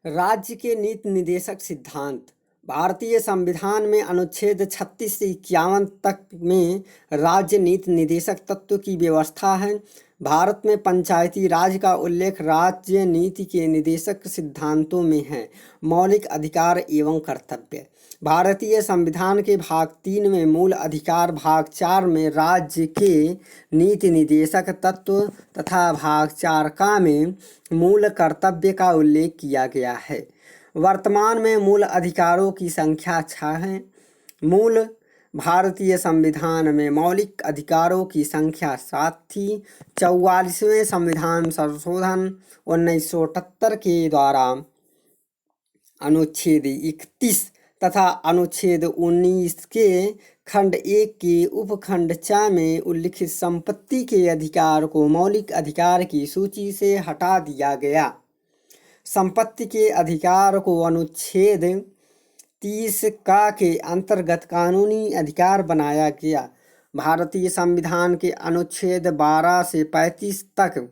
राज्य के नीति निदेशक सिद्धांत। भारतीय संविधान में अनुच्छेद 36 से 51 तक में राज्य नीति निदेशक तत्व की व्यवस्था है। भारत में पंचायती राज का उल्लेख राज्य नीति के निदेशक सिद्धांतों में है। मौलिक अधिकार एवं कर्तव्य। भारतीय संविधान के भाग 3 में मूल अधिकार, भाग 4 में राज्य के नीति निदेशक तत्व तथा भाग 4 का में मूल कर्तव्य का उल्लेख किया गया है। वर्तमान में मूल अधिकारों की संख्या 6 है। मूल भारतीय संविधान में मौलिक अधिकारों की संख्या 7 थी। 44वें संविधान संशोधन 1978 के द्वारा अनुच्छेद 31 तथा अनुच्छेद 19 के खंड 1 के उपखंड 4 में उल्लिखित संपत्ति के अधिकार को मौलिक अधिकार की सूची से हटा दिया गया। संपत्ति के अधिकार को अनुच्छेद 30 का के अंतर्गत कानूनी अधिकार बनाया गया। भारतीय संविधान के अनुच्छेद 12 से 35 तक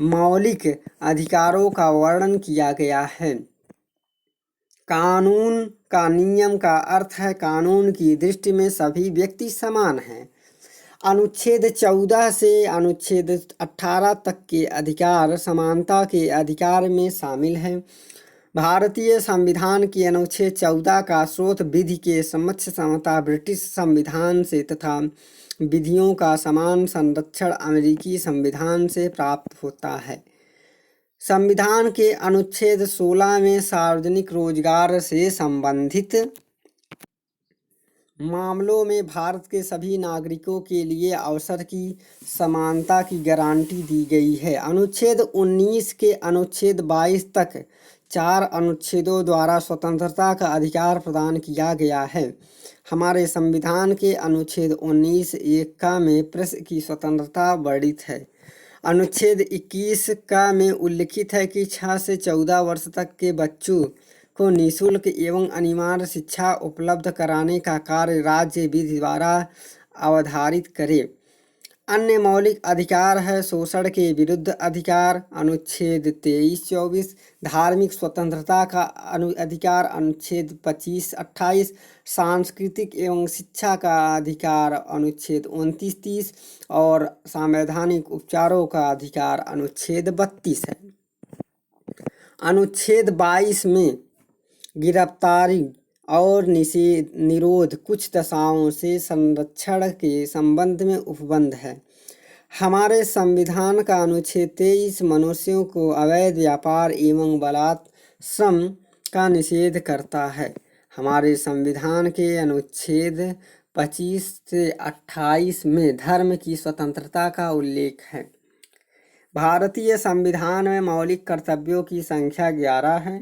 मौलिक अधिकारों का वर्णन किया गया है। कानून का नियम का अर्थ है कानून की दृष्टि में सभी व्यक्ति समान हैं। अनुच्छेद 14 से अनुच्छेद 18 तक के अधिकार समानता के अधिकार में शामिल हैं। भारतीय संविधान के अनुच्छेद 14 का स्रोत विधि के समक्ष समता ब्रिटिश संविधान से तथा विधियों का समान संरक्षण अमेरिकी संविधान से प्राप्त होता है। संविधान के अनुच्छेद 16 में सार्वजनिक रोजगार से संबंधित मामलों में भारत के सभी नागरिकों के लिए अवसर की समानता की गारंटी दी गई है। अनुच्छेद 19 के अनुच्छेद 22 तक 4 अनुच्छेदों द्वारा स्वतंत्रता का अधिकार प्रदान किया गया है। हमारे संविधान के अनुच्छेद 19(1) का में प्रेस की स्वतंत्रता वर्णित है। अनुच्छेद 21 का में उल्लिखित है कि 6 से 14 वर्ष तक के बच्चों को निःशुल्क एवं अनिवार्य शिक्षा उपलब्ध कराने का कार्य राज्य विधि द्वारा अवधारित करे। अन्य मौलिक अधिकार है शोषण के विरुद्ध अधिकार अनुच्छेद 23-24, धार्मिक स्वतंत्रता का अधिकार अनुच्छेद 25-28, सांस्कृतिक एवं शिक्षा का अधिकार अनुच्छेद 29-30 और संवैधानिक उपचारों का अधिकार अनुच्छेद 32 है। अनुच्छेद 22 में गिरफ्तारी और निरोध कुछ दशाओं से संरक्षण के संबंध में उपबंध है। हमारे संविधान का अनुच्छेद 23 मनुष्यों को अवैध व्यापार एवं बलात्श्रम का निषेध करता है। हमारे संविधान के अनुच्छेद 25 से 28 में धर्म की स्वतंत्रता का उल्लेख है। भारतीय संविधान में मौलिक कर्तव्यों की संख्या 11 है।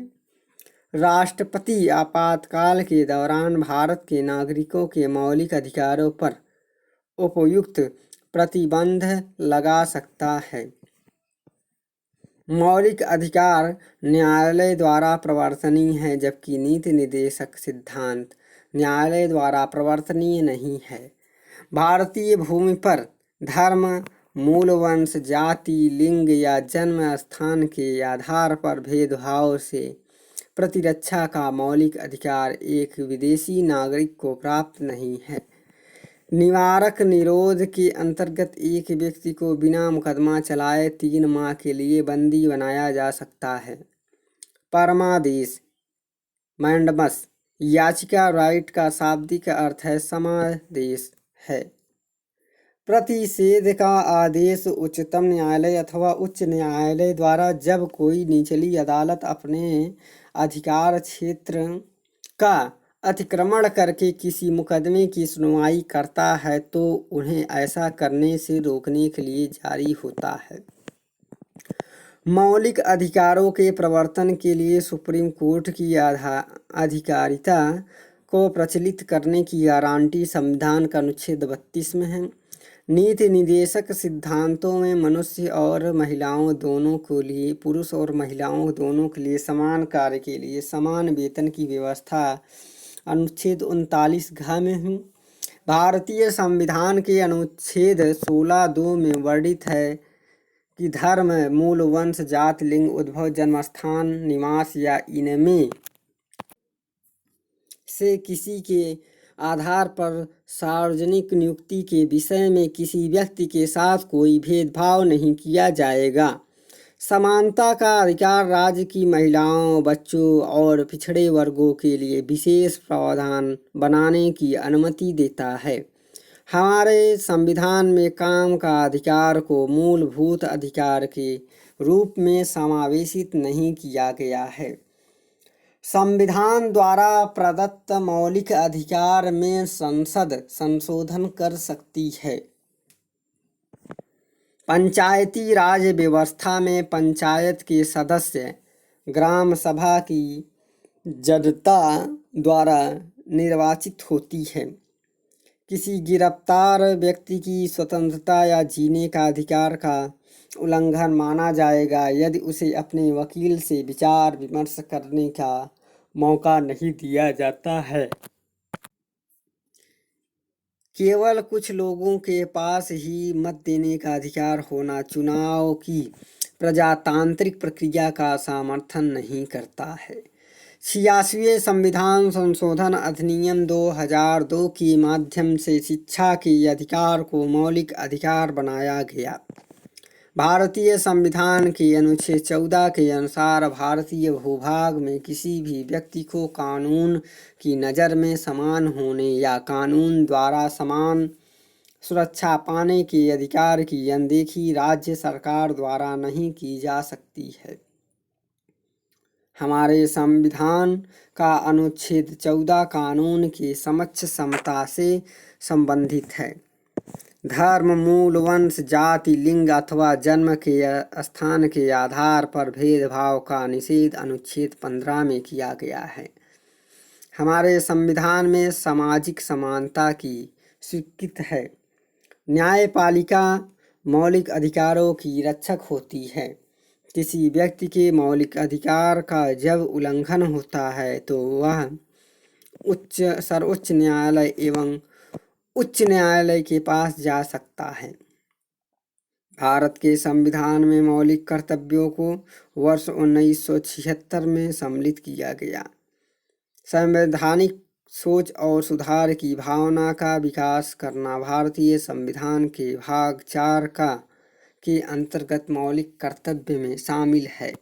राष्ट्रपति आपातकाल के दौरान भारत के नागरिकों के मौलिक अधिकारों पर उपयुक्त प्रतिबंध लगा सकता है। मौलिक अधिकार न्यायालय द्वारा प्रवर्तनीय है, जबकि नीति निदेशक सिद्धांत न्यायालय द्वारा प्रवर्तनीय नहीं है। भारतीय भूमि पर धर्म, मूल वंश, जाति, लिंग या जन्म स्थान के आधार पर भेदभाव से प्रतिरक्षा का मौलिक अधिकार एक विदेशी नागरिक को प्राप्त नहीं है। निवारक निरोध के अंतर्गत एक व्यक्ति को बिना मुकदमा चलाए 3 माह के लिए बंदी बनाया जा सकता है। परमादेश मैंडमस याचिका राइट का शाब्दिक अर्थ है समादेश है। प्रतिषेध का आदेश उच्चतम न्यायालय अथवा उच्च न्यायालय द्वारा जब कोई निचली अदालत अपने अधिकार क्षेत्र का अतिक्रमण करके किसी मुकदमे की सुनवाई करता है तो उन्हें ऐसा करने से रोकने के लिए जारी होता है। मौलिक अधिकारों के प्रवर्तन के लिए सुप्रीम कोर्ट की अधिकारिता को प्रचलित करने की गारंटी संविधान का अनुच्छेद 32 में है। नीति निदेशक सिद्धांतों में मनुष्य और महिलाओं दोनों के लिए, पुरुष और महिलाओं दोनों के लिए समान कार्य के लिए समान वेतन की व्यवस्था अनुच्छेद 39(घ) में है। भारतीय संविधान के अनुच्छेद 16(2) में वर्णित है कि धर्म, मूल, वंश, जाति, लिंग, उद्भव, जन्मस्थान, निवास या इनमें से किसी के आधार पर सार्वजनिक नियुक्ति के विषय में किसी व्यक्ति के साथ कोई भेदभाव नहीं किया जाएगा। समानता का अधिकार राज्य की महिलाओं, बच्चों और पिछड़े वर्गों के लिए विशेष प्रावधान बनाने की अनुमति देता है। हमारे संविधान में काम का अधिकार को मूलभूत अधिकार के रूप में समावेशित नहीं किया गया है। संविधान द्वारा प्रदत्त मौलिक अधिकार में संसद संशोधन कर सकती है। पंचायती राज व्यवस्था में पंचायत के सदस्य ग्राम सभा की जनता द्वारा निर्वाचित होती है। किसी गिरफ्तार व्यक्ति की स्वतंत्रता या जीने का अधिकार का उल्लंघन माना जाएगा यदि उसे अपने वकील से विचार विमर्श करने का मौका नहीं दिया जाता है। केवल कुछ लोगों के पास ही मत देने का अधिकार होना चुनाव की प्रजातांत्रिक प्रक्रिया का समर्थन नहीं करता है। 86वें संविधान संशोधन अधिनियम 2002 के माध्यम से शिक्षा के अधिकार को मौलिक अधिकार बनाया गया। भारतीय संविधान के अनुच्छेद 14 के अनुसार भारतीय भूभाग में किसी भी व्यक्ति को कानून की नज़र में समान होने या कानून द्वारा समान सुरक्षा पाने के अधिकार की अनदेखी राज्य सरकार द्वारा नहीं की जा सकती है। हमारे संविधान का अनुच्छेद 14 कानून के समक्ष समता से संबंधित है। धर्म, मूल, वंश, जाति, लिंग अथवा जन्म के स्थान के आधार पर भेदभाव का निषेध अनुच्छेद 15 में किया गया है। हमारे संविधान में सामाजिक समानता की स्वीकृति है। न्यायपालिका मौलिक अधिकारों की रक्षक होती है। किसी व्यक्ति के मौलिक अधिकार का जब उल्लंघन होता है तो वह सर्वोच्च न्यायालय एवं उच्च न्यायालय के पास जा सकता है। भारत के संविधान में मौलिक कर्तव्यों को वर्ष 1976 में सम्मिलित किया गया। संवैधानिक सोच और सुधार की भावना का विकास करना भारतीय संविधान के भाग 4 के अंतर्गत मौलिक कर्तव्य में शामिल है।